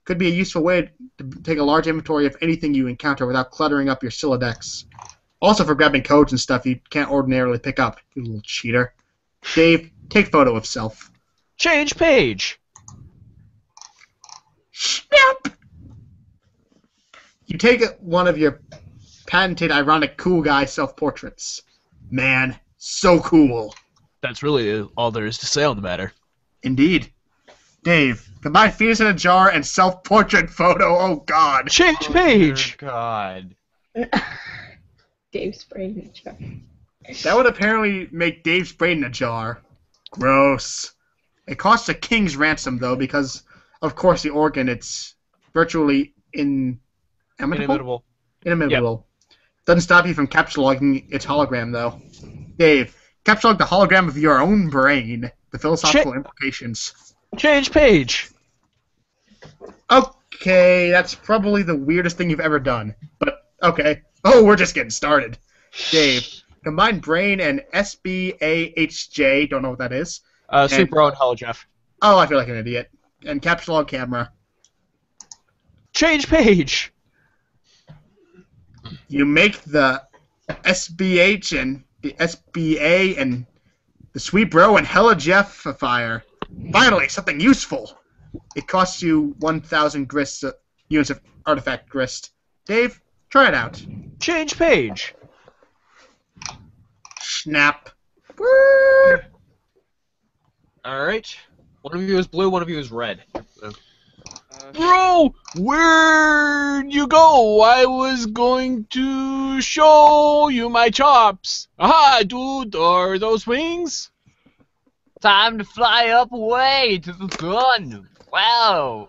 Could be a useful way to take a large inventory of anything you encounter without cluttering up your Sylladex. Also for grabbing codes and stuff you can't ordinarily pick up, you little cheater. Dave, take photo of self. Change page. Snap! You take one of your patented ironic cool guy self-portraits. Man, so cool. That's really all there is to say on the matter. Indeed. Dave, combine Fetus in a Jar and self-portrait photo. Oh god. Change page. Dear God. Dave sprayed in the jar. That would apparently make Dave's brain in a jar. Gross. It costs a king's ransom, though, because, of course, the organ, it's virtually inimitable. Inimitable. Doesn't stop you from capturing its hologram, though. Dave, capture the hologram of your own brain. The philosophical implications. Change page. Okay, that's probably the weirdest thing you've ever done. But, okay. Oh, we're just getting started. Dave, combine brain and SBAHJ, don't know what that is. Sweet Bro and Hello Jeff. Oh, I feel like an idiot. And capture log camera. Change page. You make the SBH and the SBA and the Sweet Bro and Hella Jeff fire. Finally, something useful. It costs you 1,000 grist units of artifact grist. Dave, try it out. Change page. Snap. Alright. One of you is blue, one of you is red. Bro, where'd you go? I was going to show you my chops. Aha, dude, are those wings? Time to fly up away to the sun. Wow.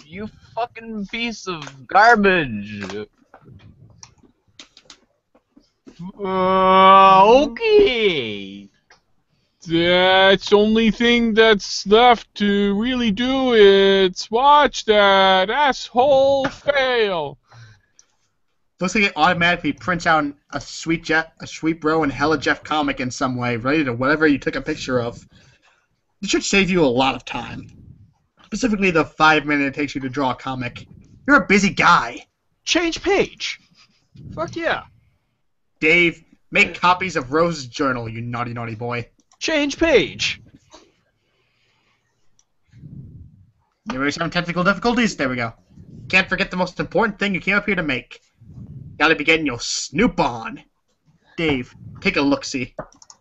You fucking piece of garbage. Okay. That's only thing that's left to really do is watch that asshole fail. Looks like it automatically prints out a Sweet Bro and Hella Jeff comic in some way, related to whatever you took a picture of. It should save you a lot of time. Specifically the 5 minutes it takes you to draw a comic. You're a busy guy. Change page. Fuck yeah. Dave, make copies of Rose's journal, you naughty, naughty boy. Change page. You raise some technical difficulties? There we go. Can't forget the most important thing you came up here to make. Gotta be getting your snoop on. Dave, take a look-see.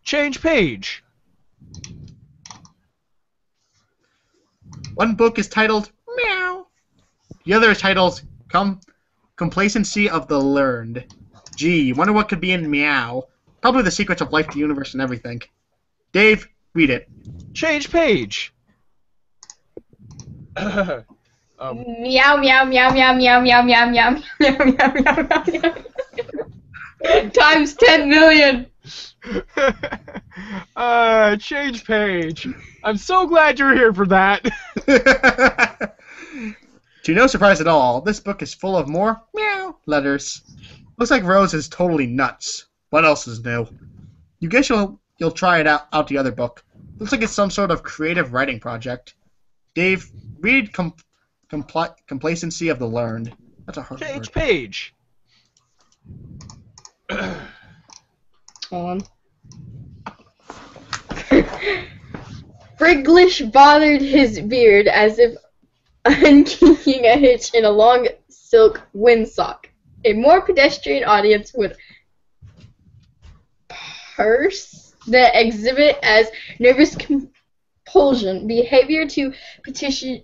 Change page. One book is titled Meow. The other is titled Complacency of the Learned. Gee, wonder what could be in Meow. Probably the secrets of life, the universe, and everything. Dave, read it. Change page. Meow meow meow meow meow meow meow meow meow meow meow meow. Times 10 million. Change page. I'm so glad you're here for that. To no surprise at all, this book is full of more meow letters. Looks like Rose is totally nuts. What else is new? You guess you'll try it out the other book. Looks like it's some sort of creative writing project. Dave, read Complacency of the Learned. That's a hard Change word. page. Hold on. Friglish bothered his beard as if unkinking a hitch in a long silk windsock. A more pedestrian audience would purse the exhibit as nervous compulsion, behavior to petition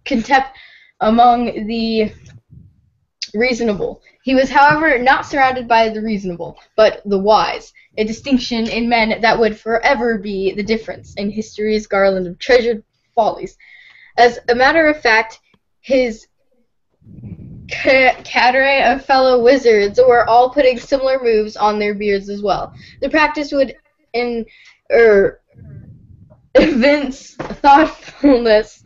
contempt among the reasonable. He was, however, not surrounded by the reasonable, but the wise, a distinction in men that would forever be the difference in history's garland of treasured follies. As a matter of fact, his cadre of fellow wizards were all putting similar moves on their beards as well. The practice would evince thoughtfulness.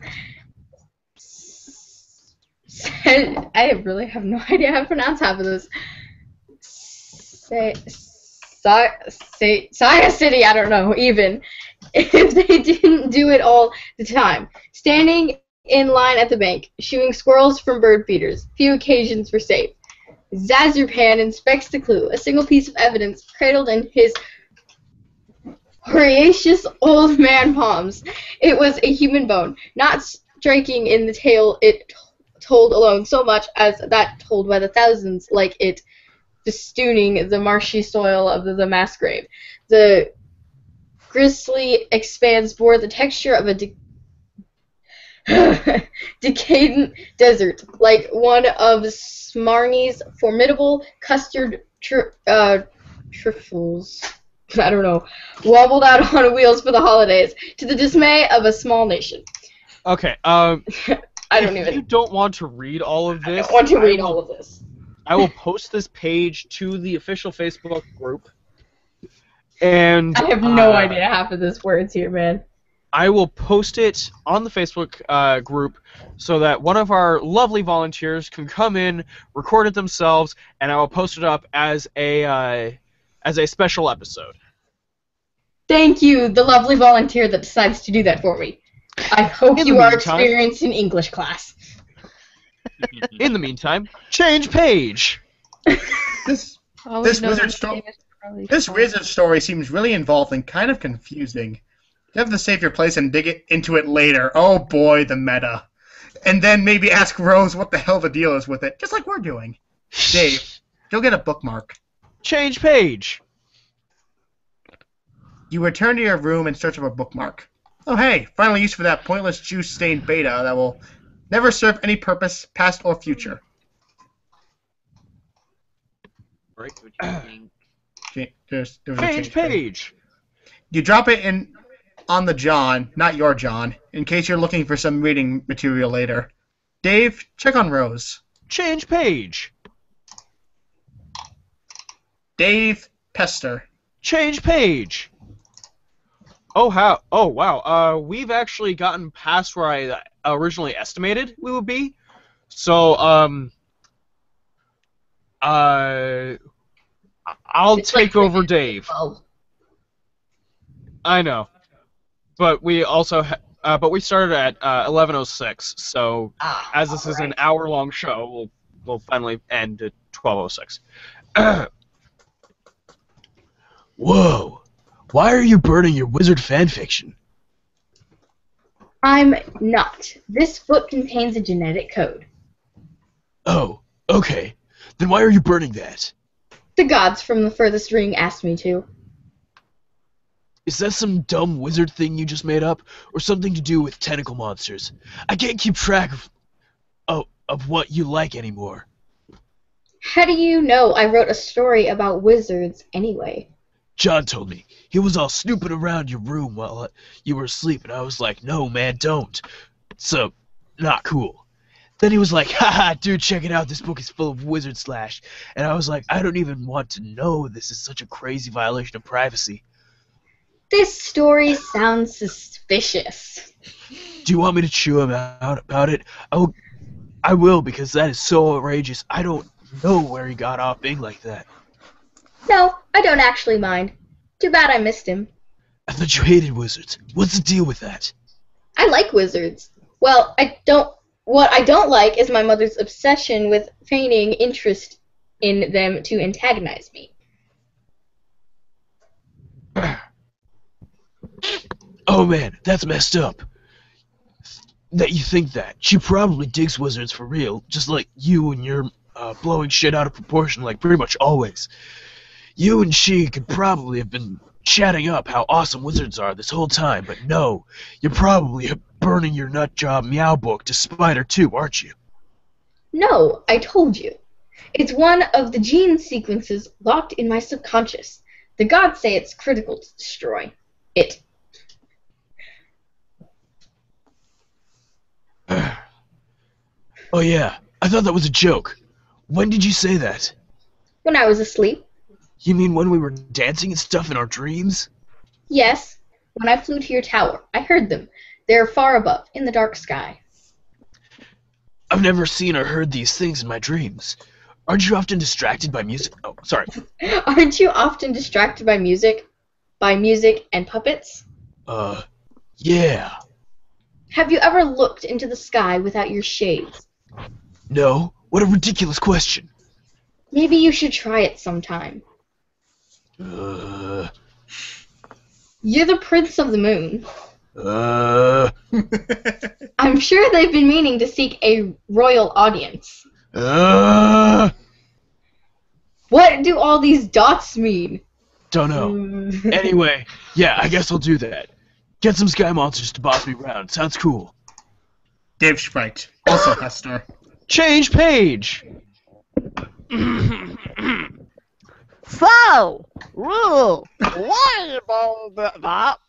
I really have no idea how to pronounce half of this. Sagacity, I don't know, even if they didn't do it all the time. Standing in line at the bank, shooing squirrels from bird feeders. Few occasions were safe. Zazurpan inspects the clue, a single piece of evidence cradled in his horatious old man palms. It was a human bone, not striking in the tale it told alone so much as that told by the thousands, like it festooning the marshy soil of the mass grave. The grisly expanse bore the texture of a decadent desert, like one of Smarny's formidable custard trifles, I don't know, wobbled out on wheels for the holidays, to the dismay of a small nation. Okay, I don't if even you don't want to read all of this, want to read all of this. I will post this page to the official Facebook group. And I have no idea half of this words here, man. I will post it on the Facebook group so that one of our lovely volunteers can come in, record it themselves, and I will post it up as a special episode. Thank you, the lovely volunteer that decides to do that for me. I hope In you the are meantime- experienced in English class. In the meantime, change page. This All This we know wizard is sto- Dave is probably this fine. wizard story seems really involved and kind of confusing. You have to save your place and dig into it later. Oh boy, the meta. And then maybe ask Rose what the hell the deal is with it, just like we're doing. Dave, you'll get a bookmark. Change page. You return to your room in search of a bookmark. Oh hey, final use for that pointless juice-stained beta that will never serve any purpose, past or future. What do you think? There's a Change page. You drop it in on the John, not your John, in case you're looking for some reading material later. Dave, check on Rose. Change page. Dave, Pester. Change page. Oh wow. We've actually gotten past where I originally estimated we would be. So I'll It's take like over Dave. Oh, I know, but we also but we started at 11:06. So as this is an hour-long show, we'll finally end at 12:06. Whoa! Why are you burning your wizard fanfiction? I'm not. This book contains a genetic code. Oh, okay. Then why are you burning that? The gods from the furthest ring asked me to. Is that some dumb wizard thing you just made up, or something to do with tentacle monsters? I can't keep track of what you like anymore. How do you know I wrote a story about wizards anyway? John told me. He was all snooping around your room while you were asleep, and I was like, no, man, don't. So, not cool. Then he was like, haha, dude, check it out, this book is full of wizard slash. And I was like, I don't even want to know, this is such a crazy violation of privacy. This story sounds suspicious. Do you want me to chew him out about it? I will, because that is so outrageous. I don't know where he got off being like that. No, I don't actually mind. Too bad I missed him. I thought you hated wizards. What's the deal with that? I like wizards. Well, what I don't like is my mother's obsession with feigning interest in them to antagonize me. Oh man, that's messed up. That you think that. She probably digs wizards for real, just like you and your blowing shit out of proportion like pretty much always. You and she could probably have been chatting up how awesome wizards are this whole time, but no, you're probably burning your nutjob meow book to spite her too, aren't you? No, I told you. It's one of the gene sequences locked in my subconscious. The gods say it's critical to destroy it. Oh yeah, I thought that was a joke. When did you say that? When I was asleep. You mean when we were dancing and stuff in our dreams? Yes, when I flew to your tower. I heard them. They're far above, in the dark sky. I've never seen or heard these things in my dreams. Aren't you often distracted by music? Oh, sorry. Aren't you often distracted by music? By music and puppets? Yeah. Have you ever looked into the sky without your shades? No? What a ridiculous question. Maybe you should try it sometime. Uh, You're the Prince of the Moon. uh, I'm sure they've been meaning to seek a royal audience. uh, What do all these dots mean? don't know. Anyway, yeah, I guess I'll do that. Get some sky monsters to boss me around. Sounds cool. Dave Sprite. Also Hester. Change page! So, Rule, why are you bold at that?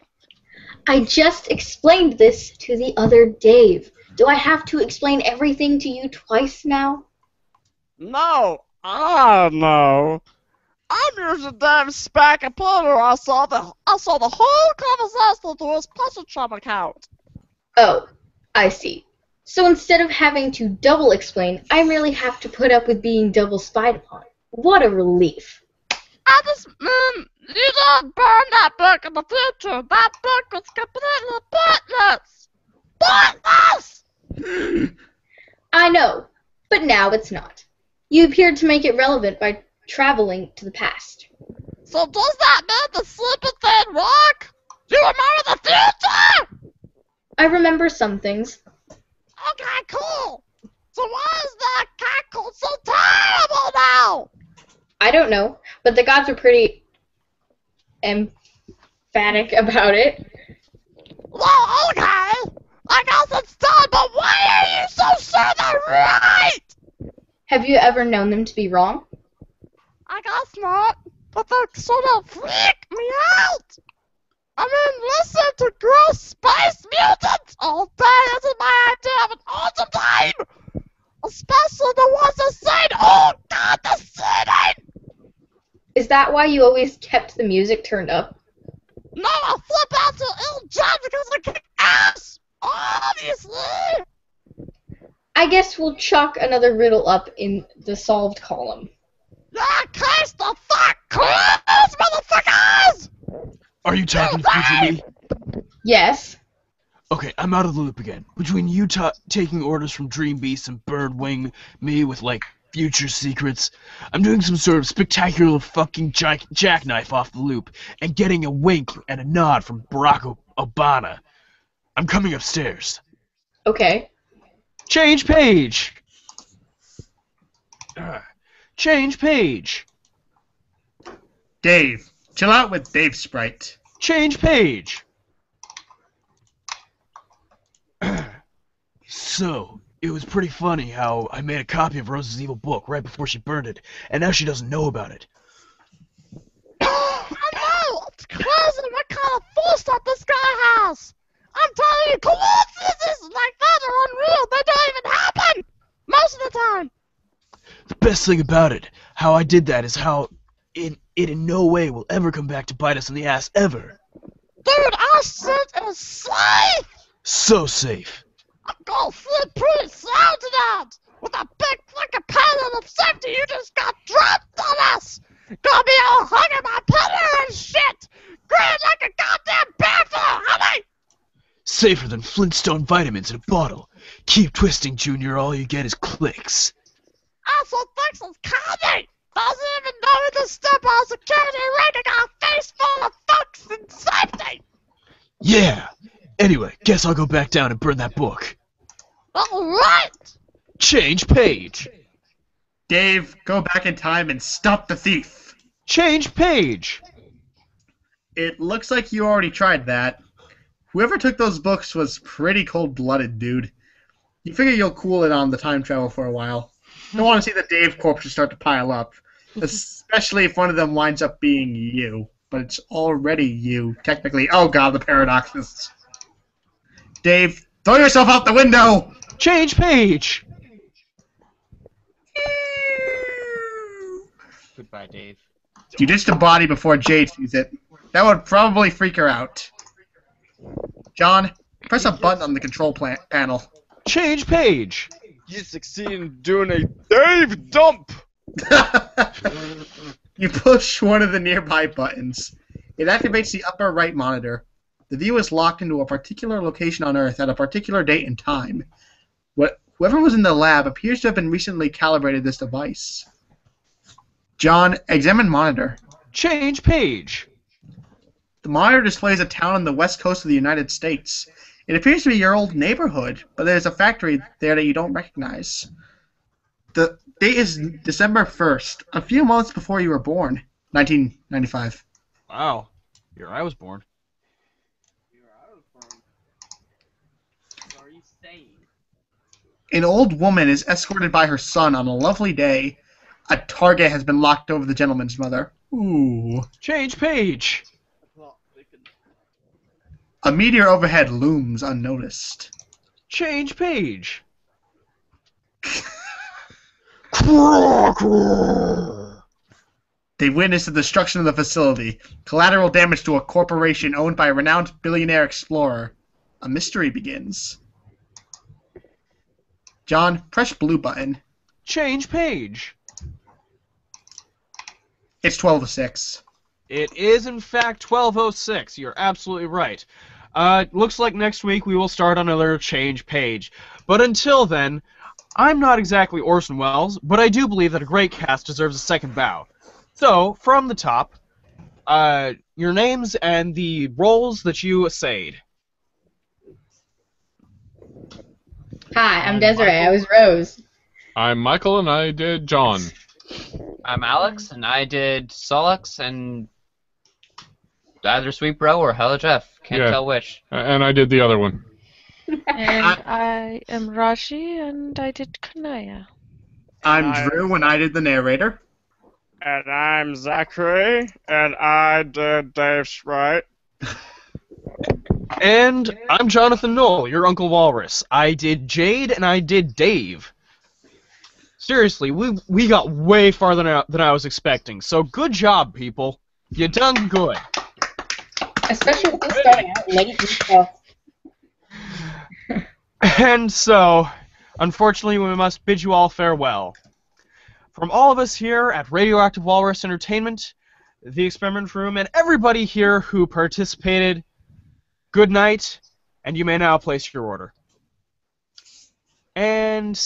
I just explained this to the other Dave. Do I have to explain everything to you twice now? No, I know. I'm using Dave's spare computer. I saw the whole conversation through his Puzzletron account. Oh, I see. So instead of having to double explain, I merely have to put up with being double spied upon. What a relief. I just mean you don't burn that book in the future. That book was completely pointless. Pointless! I know, but now it's not. You appeared to make it relevant by traveling to the past. So does that mean the sleeping thing work? Do you remember the future? I remember some things. Okay, cool. So why is that cackle so terrible now? I don't know, but the gods were pretty emphatic about it. Well, okay. I guess it's done, but why are you so sure they're right? Have you ever known them to be wrong? I guess not, but they sort of freak me out. I mean, listen to gross space mutants all day isn't my idea of an awesome time. Especially the ones that say, oh god, the city! Is that why you always kept the music turned up? No, I flip out to ill judge because I kick ass! Obviously! I guess we'll chalk another riddle up in the solved column. Yeah, case the fuck close, motherfuckers! Are you talking to future me? Yes. Okay, I'm out of the loop again. Between you taking orders from Dream Beast and Birdwing me with, like, future secrets, I'm doing some sort of spectacular fucking jackknife off the loop and getting a wink and a nod from Barack Obama. I'm coming upstairs. Okay. Change page! Change page! Dave. Chill out with Dave Sprite. Change page! So, it was pretty funny how I made a copy of Rose's evil book right before she burned it, and now she doesn't know about it. I know! It's crazy what kind of foresight this guy has! I'm telling you, coincidences like that are unreal! They don't even happen! Most of the time! The best thing about it, how I did that, is how it in no way will ever come back to bite us in the ass, ever. Dude, our shit is safe! So safe. I'm gonna sleep pretty sound tonight! With a big fucking pattern of safety you just got dropped on us! Gonna be all hugging my pillow and shit! Grin like a goddamn panther, honey! Safer than Flintstone vitamins in a bottle. Keep twisting, Junior, all you get is clicks. Also thinks it's comedy! Doesn't even know in the step on security rating our face full of fucks and safety! Yeah! Anyway, guess I'll go back down and burn that book. Alright! Change page! Dave, go back in time and stop the thief. Change page! It looks like you already tried that. Whoever took those books was pretty cold-blooded, dude. You figure you'll cool it on the time travel for a while. Don't want to see the Dave corpses start to pile up. Especially if one of them winds up being you. But it's already you, technically. Oh god, the paradoxes. Dave, throw yourself out the window! Change page! Goodbye, Dave. You ditched a body before Jade sees it. That would probably freak her out. John, press a button on the control panel. Change page! You succeed in doing a Dave dump! You push one of the nearby buttons. It activates the upper right monitor. The view is locked into a particular location on Earth at a particular date and time. Whoever was in the lab appears to have been recently calibrated this device. John, examine monitor. Change page! The monitor displays a town on the west coast of the United States. It appears to be your old neighborhood, but there's a factory there that you don't recognize. The date is December 1st, a few months before you were born, 1995. Wow. Year I was born. An old woman is escorted by her son on a lovely day. A target has been locked over the gentleman's mother. Ooh. Change page. A meteor overhead looms unnoticed. Change page. They witness the destruction of the facility. Collateral damage to a corporation owned by a renowned billionaire explorer. A mystery begins. John, press blue button. Change page. It's 12:06. It is, in fact, 12:06. You're absolutely right. Looks like next week we will start on another change page. But until then, I'm not exactly Orson Welles, but I do believe that a great cast deserves a second bow. So, from the top, your names and the roles that you essayed. Hi, I'm Desiree. I was Rose. I'm Michael, and I did John. I'm Alex, and I did Solux and either Sweet Bro or Hello Jeff. Can't tell which. And I did the other one. And I am Raji, and I did Kanaya. I'm Drew, and I did the narrator. And I'm Zachary, and I did Dave Sprite. And I'm Jonathan Knoll, your Uncle Walrus. I did Jade, and I did Dave. Seriously, we got way farther than I was expecting, so good job, people. You done good. Especially with this starting out late and stuff. And so, unfortunately, we must bid you all farewell. From all of us here at Radioactive Walrus Entertainment, the Experiment Room, and everybody here who participated, good night, and you may now place your order. And